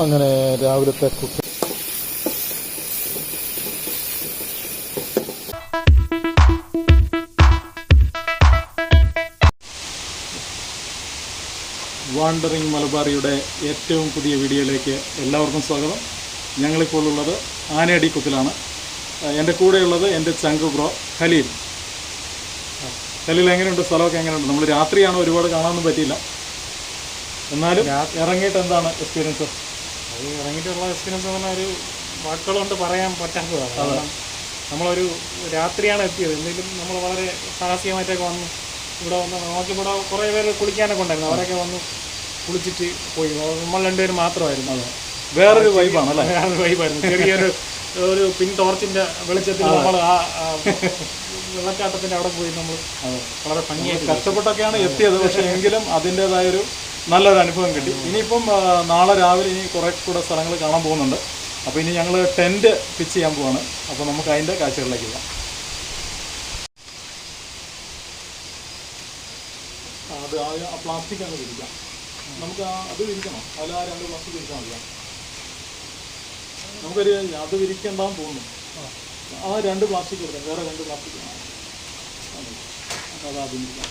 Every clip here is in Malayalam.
അങ്ങനെ രാവിലത്തെ കുട്ടി വാണ്ടറിങ് മലബാറിയുടെ ഏറ്റവും പുതിയ വീഡിയോയിലേക്ക് എല്ലാവർക്കും സ്വാഗതം. ഞങ്ങളിപ്പോൾ ഉള്ളത് ആനയടി കുത്തിലാണ്. എൻ്റെ കൂടെയുള്ളത് എൻ്റെ ചങ്ക് ബ്രോ ഖലീൽ. ഖലീൽ, എങ്ങനെയുണ്ട്? സ്ഥലമൊക്കെ എങ്ങനെയുണ്ട്? നമ്മൾ രാത്രിയാണ്, ഒരുപാട് കാണാനൊന്നും പറ്റിയില്ല. എന്നാലും ഇറങ്ങിയിട്ട് എന്താണ് എക്സ്പീരിയൻസ്? അത് ഇറങ്ങിയിട്ടുള്ള എക്സ്പീരിയൻസ് എന്ന് പറഞ്ഞാൽ ഒരു വാക്കുകളുകൊണ്ട് പറയാൻ പറ്റാത്തതാണ്. കാരണം നമ്മളൊരു രാത്രിയാണ് എത്തിയത്. എന്തെങ്കിലും നമ്മൾ വളരെ സാഹസികമായിട്ടൊക്കെ വന്നു ഇവിടെ വന്ന് നമുക്കിവിടെ കുറേ പേര് കുളിക്കാനൊക്കെ ഉണ്ടായിരുന്നു. അവരൊക്കെ വന്ന് കുളിച്ചിട്ട് പോയി. നമ്മൾ രണ്ടുപേരും മാത്രമായിരുന്നു. അതെ, വേറൊരു വൈബാണ് അല്ലേ? വേറൊരു വൈബായിരുന്നു. ചെറിയൊരു പിൻ ടോർച്ചിൻ്റെ വെളിച്ചത്തിൽ നമ്മൾ ആ വെള്ളച്ചാട്ടത്തിൻ്റെ അവിടെ പോയി നമ്മൾ വളരെ ഭംഗിയായിട്ട് കഷ്ടപ്പെട്ടൊക്കെയാണ് എത്തിയത്. പക്ഷേ എങ്കിലും അതിൻ്റേതായൊരു നല്ലൊരു അനുഭവം കിട്ടി. ഇനിയിപ്പം നാളെ രാവിലെ ഇനി കുറേ കൂടെ സ്ഥലങ്ങൾ കാണാൻ പോകുന്നുണ്ട്. അപ്പോൾ ഇനി ഞങ്ങൾ ടെൻറ്റ് പിച്ച് ചെയ്യാൻ പോവാണ്. അപ്പോൾ നമുക്ക് അതിൻ്റെ കാഴ്ചകളിലേക്ക് പോകാം. അത് ആ പ്ലാസ്റ്റിക് അങ്ങ് വിരിക്കാം. നമുക്ക് അത് വിരിക്കണം. അതിൽ ആ 2 പ്ലാസ്റ്റിക് വിരിക്കാൻ മതിയാ. നമുക്കൊരു അത് വിരിക്കണ്ടെന്ന് തോന്നുന്നു. ആ 2 പ്ലാസ്റ്റിക് എടുക്കാം. വേറെ 2 പ്ലാസ്റ്റിക് അതാദ്യം വിരിക്കാം.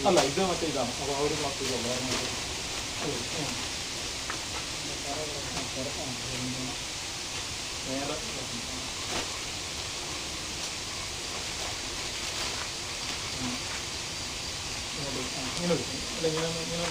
അല്ല, ഇത് മറ്റേ ഇതാണ്. അപ്പോൾ ആ ഒരു പ്ലാസ്റ്റിക് ഉള്ളത് വേറെ ഇങ്ങനെ ഇങ്ങനെ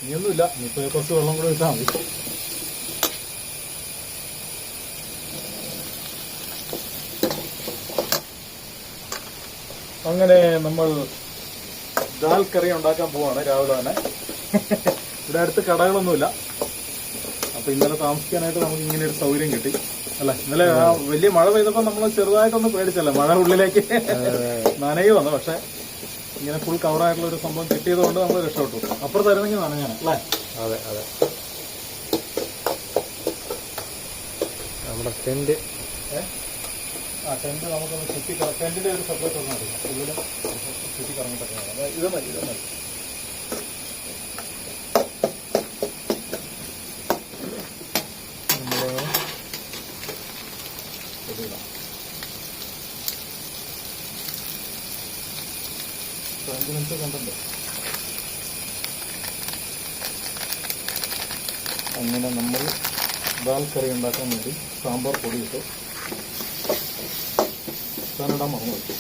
ഇനിയൊന്നുമില്ല. ഇനിയിപ്പോൾ കുറച്ച് വെള്ളം കൂടെ വെച്ചാൽ മതി. അങ്ങനെ നമ്മൾ ദാൽ കറി ഉണ്ടാക്കാൻ പോവാണ് രാവിലെ തന്നെ. ഇവിടെ അടുത്ത് കടകളൊന്നുമില്ല. അപ്പോൾ ഇന്നലെ താമസിക്കാനായിട്ട് നമുക്ക് ഇങ്ങനെ ഒരു സൗകര്യം കിട്ടി അല്ലേ? ഇന്നലെ ആ വലിയ മഴ പെയ്തപ്പോൾ നമ്മൾ ചെറുതായിട്ടൊന്ന് പേടിച്ചല്ലേ, മഴ ഉള്ളിലേക്ക് നനകി വന്നു. പക്ഷെ ഇങ്ങനെ ഫുൾ കവറായിട്ടുള്ള ഒരു സംഭവം കിട്ടിയത് കൊണ്ട് നമ്മൾ രക്ഷപ്പെട്ടു. അപ്പുറത്തായിരുന്നെങ്കിൽ നനഞ്ഞാണ് അല്ലേ? അതെ അതെ. നമ്മുടെ ടെന്റ് ടെന്റ് നമുക്കൊന്ന് ചുറ്റി ടെന്റിന്റെ ഒരു സെപ്പറേറ്റ് ഒന്നും അറിയാം. ഉള്ളിലും ചുറ്റി കറങ്ങിട്ടൊക്കെ ഇത് മതി. കണ്ടുണ്ട്. അങ്ങനെ നമ്മൾ ദാൽ കറി ഉണ്ടാക്കാൻ വേണ്ടി സാമ്പാർ പൊടിയിട്ട് സാധനം മറന്നു വെച്ചു.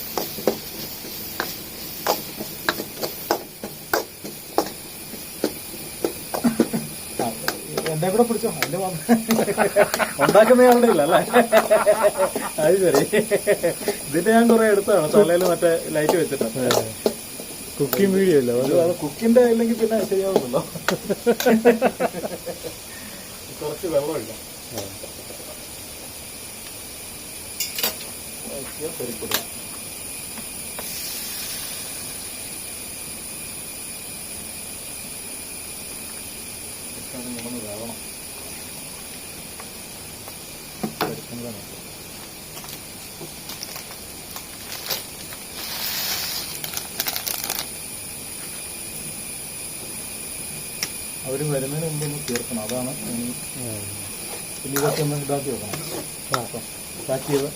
എന്റെ കൂടെ പിടിച്ചോ. അതിന്റെ ഉണ്ടാക്കുന്നയാളുടെ ഇല്ല അല്ലേ? അത് ശരി. ഇതിന്റെ ഞാൻ കുറെ എടുത്താണ്. തലയിൽ മറ്റേ ലൈറ്റ് വെച്ചിട്ട്. കുക്കിംഗ് വീഡിയോ അല്ല അത്. കുക്കിന്റെ ഇല്ലെങ്കിൽ പിന്നെ ശരിയാവുന്നല്ലോ. കുറച്ച് വെള്ളമില്ല. പരിപ്പിടുക. നമ്മളൊന്ന് വേണം. അവർ വരുന്നതിന് മുമ്പ് ഒന്ന് തീർക്കണം. അതാണ് പിന്നെ ഇതൊക്കെ ഒന്ന് ഇതാക്കി വെക്കണം. പാക്ക് ചെയ്ത്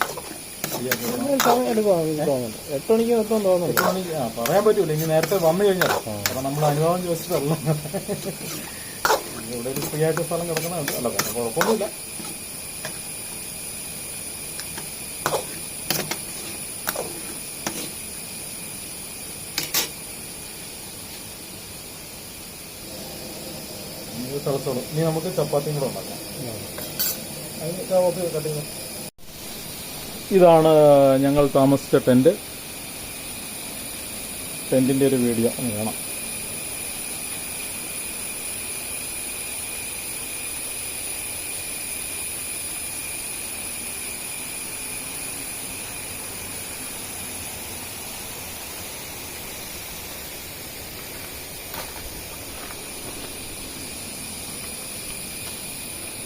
സമയം എടുക്കുമെന്ന് തോന്നുന്നു. 8 മണിക്ക് എത്തുമെന്ന് തോന്നുന്നു. 8 മണിക്ക് പറയാൻ പറ്റൂല. ഇനി നേരത്തെ വന്നു കഴിഞ്ഞാൽ കാരണം നമ്മൾ അനുഭവം ചോദിച്ചിട്ടല്ല. ഇവിടെ ഒരു ഫ്രീ ആയിട്ട് സ്ഥലം കിടക്കണുണ്ട്. അല്ല കുഴപ്പമൊന്നുമില്ല. തിളച്ചോളും. ഇനി നമുക്ക് ചപ്പാത്തിയും കൂടെ ഉണ്ടാക്കാം. ഇതാണ് ഞങ്ങൾ താമസിച്ച ടെന്റ്. ടെന്റിന്റെ ഒരു വീഡിയോ വേണം.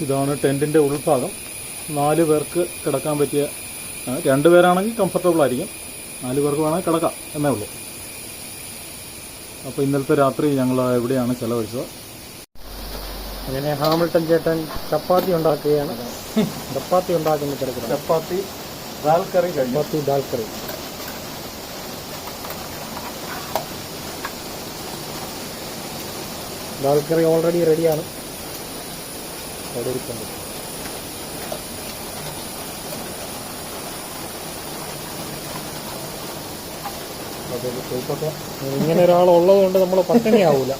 ഇതാണ് ടെന്റിന്റെ ഉൾഭാഗം. 4 പേർക്ക് കിടക്കാൻ പറ്റിയ, 2 പേരാണെങ്കിൽ കംഫർട്ടബിൾ ആയിരിക്കും. 4 പേർക്ക് വേണമെങ്കിൽ കിടക്കാം എന്നേ ഉള്ളൂ. അപ്പോൾ ഇന്നലത്തെ രാത്രി ഞങ്ങൾ എവിടെയാണ് ചെലവഴിച്ചത്. അങ്ങനെ ഹാമിൽട്ടൺ ചേട്ടൻ ചപ്പാത്തി ഉണ്ടാക്കുകയാണ്. ചപ്പാത്തി ഉണ്ടാക്കുന്ന തിരക്കിലാണ്. ചപ്പാത്തി ദാൽ കറി കഴിഞ്ഞു. ചപ്പാത്തി ദാൽ കറി. ദാൽ കറി ഓൾറെഡി റെഡിയാണ്. അവിടെ ഇരിക്കുന്നു. ഇങ്ങനെ ഒരാളുള്ളത് കൊണ്ട് നമ്മൾ പട്ടിണിയാവൂല.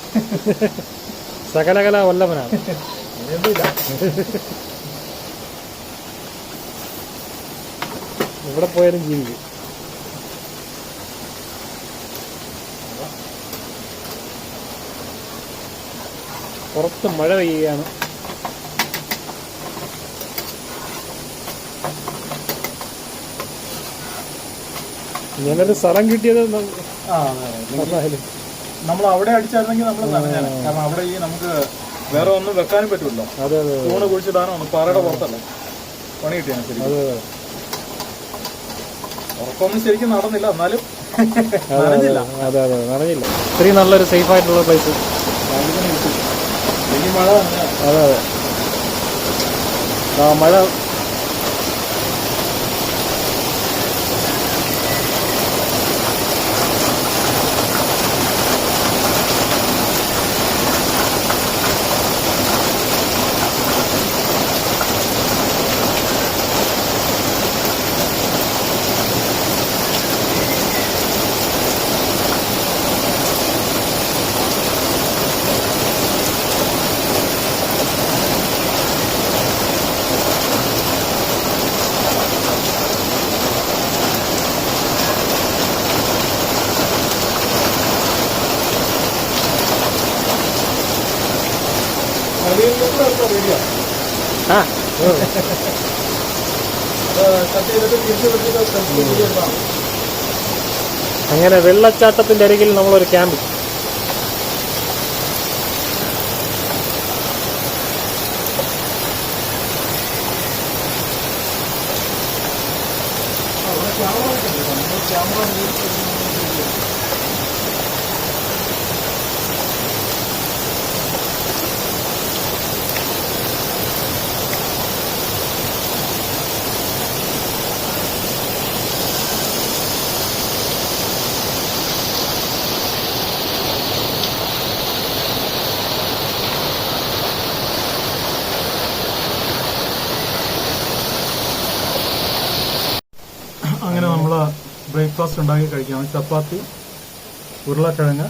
സകലകല വല്ലഭനാണ്. ഇവിടെ പോയാലും ജീവിക്കും. പുറത്ത് മഴ പെയ്യുകയാണ്. ഇങ്ങനൊരു സ്ഥലം കിട്ടിയത് നമ്മൾ അവിടെ അടിച്ചായിരുന്നെങ്കിൽ നമ്മൾ നനഞ്ഞാണ്. കാരണം അവിടെ ഈ നമുക്ക് വേറെ ഒന്നും വെക്കാനും പറ്റുമല്ലോ. അതെ അതെ. തൂണ് കുഴിച്ചിടാനോ പാറയുടെ പുറത്തല്ലേ പണി കിട്ടിയാണ്. ശരി, ഉറക്കമൊന്നും ശരിക്കും നടന്നില്ല. എന്നാലും നനഞ്ഞില്ല. അതെ അതെ, നനഞ്ഞില്ല. ഇത്രയും നല്ലൊരു സേഫ് ആയിട്ടുള്ള പ്ലേസ് ഈ മഴ. അതെ അതെ. മഴ അങ്ങനെ വെള്ളച്ചാട്ടത്തിന്റെ അരികിൽ നമ്മളൊരു ക്യാമ്പ്. അങ്ങനെ നമ്മൾ ബ്രേക്ക്ഫാസ്റ്റ് ഉണ്ടാക്കി കഴിക്കുകയാണ്. ചപ്പാത്തി, ഉരുളക്കിഴങ്ങ്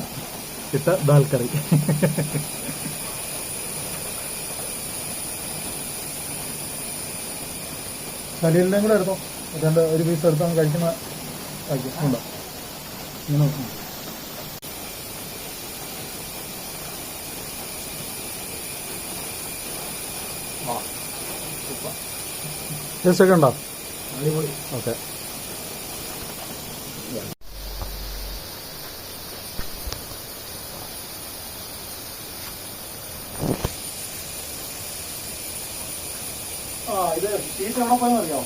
ഇട്ട ദാൽ കറി. കലിയിലിൻ്റെയും കൂടെ എടുത്തോ. ഒരു പീസ് എടുത്താണ് കഴിക്കുന്ന. ഉണ്ടോ ഇങ്ങനെ ടേസ്റ്റ് ഒക്കെ ഉണ്ടോ? അടിപൊളി. ഓക്കെ. ഇത് ഷീറ്റ് എവിടെ പോയെന്ന് അറിയാമോ?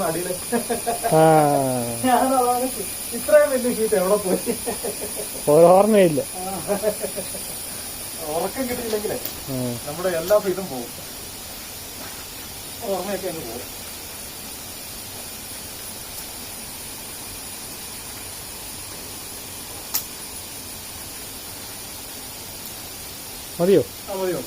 അടിയില് ഞാനതാണ് ഇത്രയും വലിയ ഷീറ്റ് എവിടെ പോയി ഓർമ്മയില്ല. ഉറക്കം കിട്ടിയില്ലെങ്കിലേ നമ്മുടെ എല്ലാ ഫീറ്റും പോകും, ഓർമ്മയൊക്കെ അങ്ങ് പോകും. മതിയോ? മതിയോ?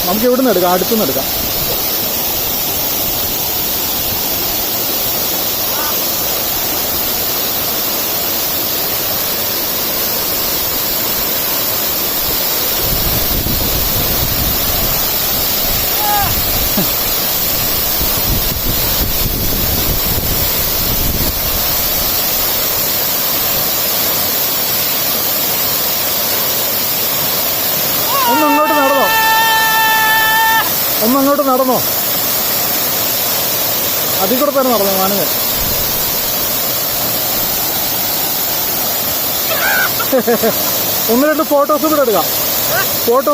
നമുക്ക് ഇവിടുന്ന് എടുക്കാം, അടുത്തുനിന്ന് എടുക്കാം. ഒന്നങ്ങോട്ട് നടന്നോ, അതിൽ കൂടെ തന്നെ നടന്നോ മാനുവൽ. ഒന്ന് രണ്ട് ഫോട്ടോസ് കൂടെ എടുക്കാം, ഫോട്ടോ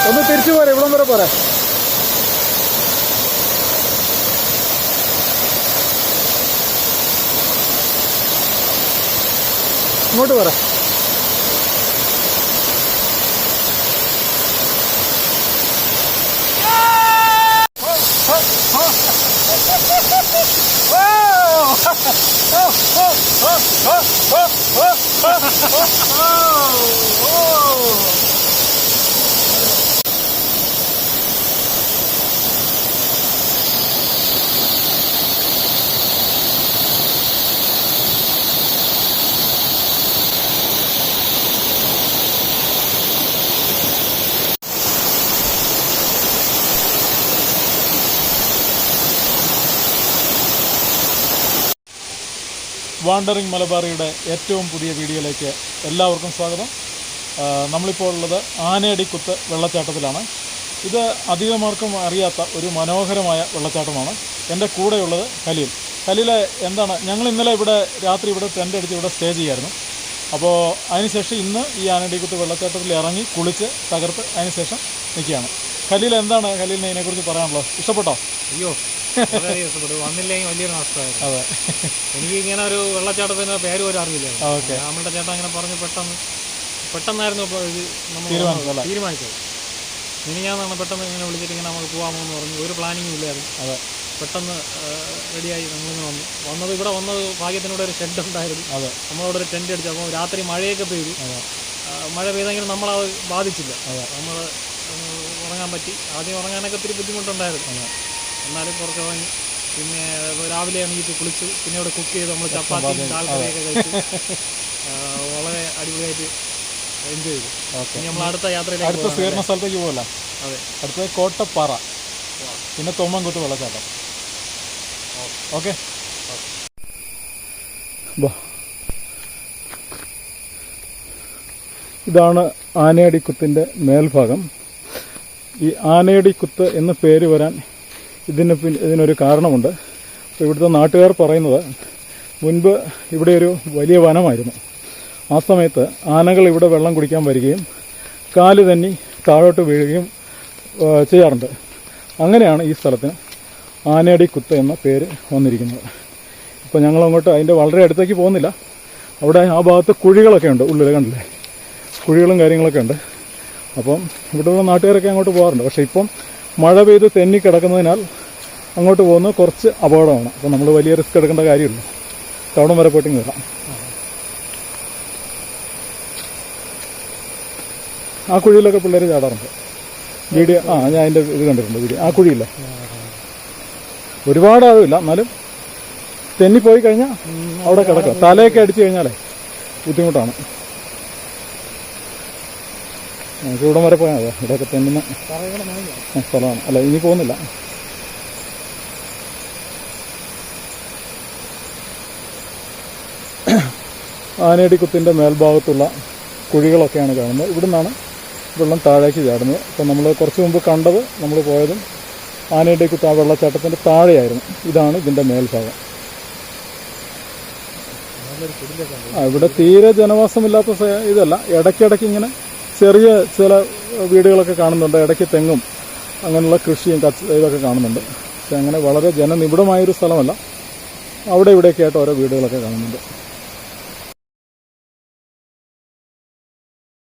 ഒന്ന് തിരിച്ചു പോരെ, ഇവിടം വരെ പോരെ. ഇങ്ങോട്ട് പോരെ. വാണ്ടറിങ് മലബാറിയുടെ ഏറ്റവും പുതിയ വീഡിയോയിലേക്ക് എല്ലാവർക്കും സ്വാഗതം. നമ്മളിപ്പോൾ ഉള്ളത് ആനയടിക്കുത്ത് വെള്ളച്ചാട്ടത്തിലാണ്. ഇത് അധികമാർക്കും അറിയാത്ത ഒരു മനോഹരമായ വെള്ളച്ചാട്ടമാണ്. എൻ്റെ കൂടെയുള്ളത് ഖലീലെ. എന്താണ്, ഞങ്ങൾ ഇന്നലെ രാത്രി ഇവിടെ ടെൻ്റ് അടിച്ച് ഇവിടെ സ്റ്റേ ചെയ്യായിരുന്നു. അപ്പോൾ അതിനുശേഷം ഇന്ന് ഈ ആനയടിക്കുത്ത് വെള്ളച്ചാട്ടത്തിൽ ഇറങ്ങി കുളിച്ച് തകർത്ത് അതിനുശേഷം നിൽക്കുകയാണ്. എന്താണ് ഖലീലിനെ ഇതിനെക്കുറിച്ച് പറയാനുള്ളത്? ഇഷ്ടപ്പെട്ടോ? അയ്യോ, വളരെ ഇഷ്ടപ്പെട്ടു. വന്നില്ലെങ്കിൽ വലിയൊരു നഷ്ടമായിരുന്നു. അതെ, എനിക്ക് ഇങ്ങനെ ഒരു വെള്ളച്ചാട്ടത്തിന് പേര് പോലും അറിയില്ല. ഓക്കെ, നമ്മളുടെ ചേട്ടൻ അങ്ങനെ പറഞ്ഞ് പെട്ടെന്നായിരുന്നു ഇപ്പോൾ ഇത് നമ്മൾ തീരുമാനിച്ചത്. ഇനി ഞാൻ പെട്ടെന്ന് ഇങ്ങനെ വിളിച്ചിട്ട് ഇങ്ങനെ നമുക്ക് പോകാമോ എന്ന് പറഞ്ഞു. ഒരു പ്ലാനിങ്ങും ഇല്ലായിരുന്നു. അതെ, പെട്ടെന്ന് റെഡിയായി നമ്മളിങ്ങനെ വന്നത്. ഇവിടെ വന്നത് ഭാഗ്യത്തിനൂടെ ഒരു ഷെഡ് ഉണ്ടായിരുന്നു. അതെ, നമ്മളവിടെ ഒരു ടെൻ്റ് അടിച്ചു. അപ്പോൾ രാത്രി മഴയൊക്കെ പെയ്തു. മഴ പെയ്തെങ്കിലും നമ്മളത് ബാധിച്ചില്ല. നമ്മൾ ഉറങ്ങാൻ പറ്റി. ആദ്യം ഉറങ്ങാനൊക്കെ ഒത്തിരി ബുദ്ധിമുട്ടുണ്ടായിരുന്നു. എന്നാലും കുറച്ച് ഉറങ്ങി. പിന്നെ രാവിലെ എണീറ്റ് കുളിച്ചു. പിന്നെ ഇവിടെ കുക്ക് ചെയ്ത് നമ്മൾ ചപ്പാത്തിയും താൽക്കറിയൊക്കെ കഴിച്ചു. വളരെ അടിപൊളിയായിട്ട് എൻജോയ് ചെയ്തു. ഓക്കെ, നമ്മൾ അടുത്ത യാത്രയിലേക്ക് അടുത്ത സ്വീകരണ സ്ഥലത്തേക്ക് പോകല്ല. അതെ, അടുത്തത് കോട്ടപ്പാറ, പിന്നെ തൊമ്മൻകുത്ത് വെള്ളച്ചാട്ടം. ഓക്കെ, ഇതാണ് ആനയടിക്കുത്തിൻ്റെ മേൽഭാഗം. ഈ ആനയടിക്കുത്ത് എന്ന് പേര് വരാൻ ഇതിനൊരു കാരണമുണ്ട്. അപ്പോൾ ഇവിടുത്തെ നാട്ടുകാർ പറയുന്നത് മുൻപ് ഇവിടെ ഒരു വലിയ വനമായിരുന്നു. ആ സമയത്ത് ആനകൾ ഇവിടെ വെള്ളം കുടിക്കാൻ വരികയും കാല് തന്നെ താഴോട്ട് വീഴുകയും ചെയ്യാറുണ്ട്. അങ്ങനെയാണ് ഈ സ്ഥലത്തിന് ആനയടിക്കുത്ത് എന്ന പേര് വന്നിരിക്കുന്നത്. അപ്പോൾ ഞങ്ങൾ അങ്ങോട്ട് അതിൻ്റെ വളരെ അടുത്തേക്ക് പോകുന്നില്ല. അവിടെ ആ ഭാഗത്ത് കുഴികളൊക്കെ ഉണ്ട്, ഉള്ളിൽ കണ്ടില്ലേ, കുഴികളും കാര്യങ്ങളൊക്കെ ഉണ്ട്. അപ്പം ഇവിടെയുള്ള നാട്ടുകാരൊക്കെ അങ്ങോട്ട് പോകാറുണ്ട്. പക്ഷേ ഇപ്പം മഴ പെയ്ത് തെന്നി കിടക്കുന്നതിനാൽ അങ്ങോട്ട് പോകുന്നത് കുറച്ച് അപകടമാണ്. അപ്പോൾ നമ്മൾ വലിയ റിസ്ക് എടുക്കേണ്ട കാര്യമില്ല. അവിടം വരെ പോയിട്ടിങ് വരാം. ആ കുഴിയിലൊക്കെ പിള്ളേർ ചാടാറുണ്ട്. വീഡിയോ ഞാൻ അതിൻ്റെ ഇത് കണ്ടിട്ടുണ്ട്, വീഡിയോ. ആ കുഴിയില്ല, ഒരുപാട് ആഴമില്ല, എന്നാലും തെന്നിപ്പോയി കഴിഞ്ഞാൽ അവിടെ കിടക്കുക. തലയൊക്കെ അടിച്ചു കഴിഞ്ഞാലേ ബുദ്ധിമുട്ടാണ്. നമുക്ക് ഇവിടം വരെ പോയാൽ മതി. ഇവിടെയൊക്കെ തെന്നുന്ന സ്ഥലമാണ്. അല്ല, ഇനി പോകുന്നില്ല. ആനയടിക്കുത്തിൻ്റെ മേൽഭാഗത്തുള്ള കുഴികളൊക്കെയാണ് കാണുന്നത്. ഇവിടെ നിന്നാണ് വെള്ളം താഴേക്ക് ചാടുന്നത്. അപ്പം നമ്മൾ കുറച്ച് മുമ്പ് കണ്ടത്, നമ്മൾ പോയതും ആനയടിക്കുത്ത് ആ വെള്ളച്ചാട്ടത്തിൻ്റെ താഴെയായിരുന്നു. ഇതാണ് ഇതിൻ്റെ മേൽഭാഗം. ഇവിടെ തീരെ ജനവാസമില്ലാത്ത ഇതല്ല. ഇടയ്ക്കിടയ്ക്ക് ഇങ്ങനെ ചെറിയ ചില വീടുകളൊക്കെ കാണുന്നുണ്ട്. ഇടയ്ക്ക് തെങ്ങും അങ്ങനെയുള്ള കൃഷിയും ഇതൊക്കെ കാണുന്നുണ്ട്. പക്ഷെ അങ്ങനെ വളരെ ജനനിബിഡമായൊരു സ്ഥലമല്ല. അവിടെ ഇവിടെയൊക്കെ ആയിട്ട് ഓരോ വീടുകളൊക്കെ കാണുന്നുണ്ട്.